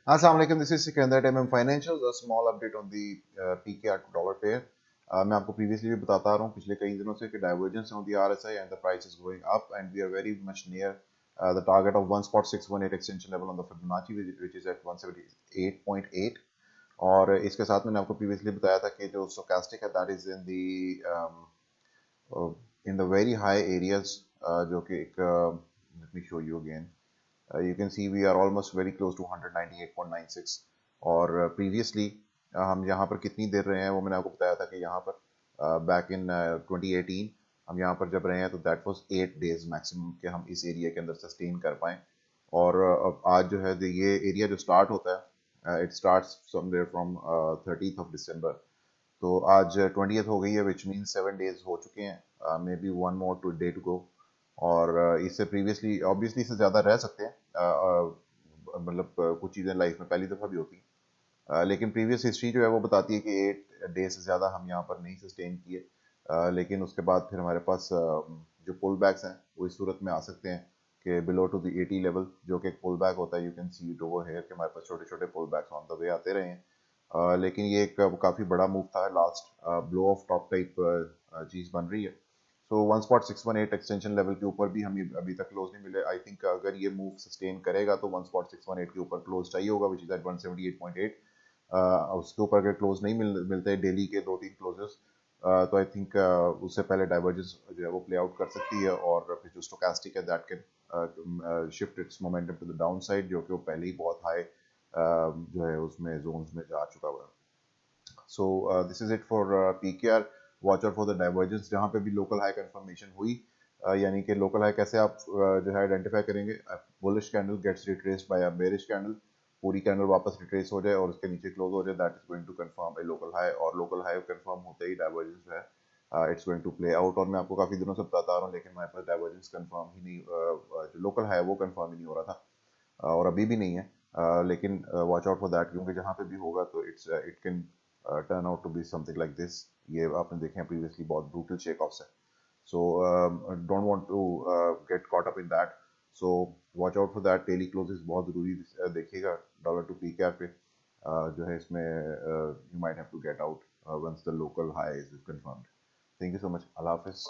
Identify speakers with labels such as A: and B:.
A: Assalamu alaikum, this is Sikandar MM Financials, a small update on the PKR to dollar pair. मैं आपको previously भी बताता रहा हूँ पिछले कई दिनों से कि divergence on the RSI and the price is going up and we are very much near the target of 1.618 extension level on the Fibonacci which is at 178.8 और इसके साथ मैंने आपको previously बताया था कि जो stochastic है that is in the very high areas जो कि एक let me show you again. You can see we are almost very close to 198.96 और previously हम यहाँ पर कितनी देर रहे हैं वो मैंने आपको बताया था कि यहाँ पर बैक इन 2018 हम यहाँ पर जब रहे हैं तो दैट वाज 8 डेज मैक्सिमम कि हम इस एरिया के अंदर सस्टेन कर पाएँ और अब आज जो है ये एरिया जो स्टार्ट होता है it starts somewhere from 30th of December तो आज 20th हो गई है विच मीन्स 7 डेज हो चुके हैं maybe one more today to go और इससे प्रीवियसली ऑब्वियसली इससे ज़्यादा रह सकते हैं मतलब कुछ चीज़ें लाइफ में पहली दफ़ा भी होती हैं लेकिन प्रीवियस हिस्ट्री जो है वो बताती है कि 8 डे से ज़्यादा हम यहाँ पर नहीं सस्टेन किए लेकिन उसके बाद फिर हमारे पास जो पुल बैक्स हैं वो इस सूरत में आ सकते हैं कि बिलो टू द 80 लेवल जो कि एक पुल बैक होता है you can see it over here कि हमारे पास छोटे छोटे पुल बैक्स ऑन द वे आते रहे हैं लेकिन ये एक काफ़ी बड़ा मूव था last blow off top type चीज़ बन रही है सो 1.618 एक्सटेंशन लेवल के ऊपर भी हमें अभी तक क्लोज नहीं मिले आई थिंक अगर ये मूव सस्टेन करेगा तो 1.618 के ऊपर क्लोज चाहिए होगा विच इज़ एट 178.8 उसके ऊपर अगर क्लोज नहीं मिलते डेली के 2-3 क्लोजेस तो आई थिंक उससे पहले डाइवर्जेंस जो है वो प्ले आउट कर सकती है और फिर जो स्टोकास्टिक है that can shift its momentum to the downside जो कि वो पहले ही बहुत हाई जो है उसमें जोन्स में जा चुका हुआ है so this is it for PKR watch out for the divergence जहाँ पे भी लोकल हाई कंफर्मेशन हुई यानी कि लोकल हाई कैसे आप जो है आइडेंटिफाई करेंगे bullish candle gets retraced by a bearish candle पूरी कैंडल वापस रिट्रेस हो जाए और उसके नीचे क्लोज हो जाए that is going to confirm a local high और लोकल हाई कंफर्म होते ही डाइवर्जेंस जो है it's going to play out और मैं आपको काफ़ी दिनों से बताता आ रहा हूँ लेकिन हमारे पास डाइवर्जेंस कंफर्म ही नहीं जो लोकल हाई है वो कंफर्म ही नहीं हो रहा था और अभी भी नहीं है लेकिन वॉच आउट फॉर दैट क्योंकि जहाँ पे भी होगा तो it can turn out to be something like this ये आपने देखे हैं प्रीवियसली बहुत ब्रूटल शेक ऑफ्स है so don't want to get caught up in that so watch out for that daily closes बहुत ज़रूरी देखिएगा डॉलर टू PKR पे जो है इसमें you might have to get out once the local high is confirmed thank you so much अल्लाह हाफिज़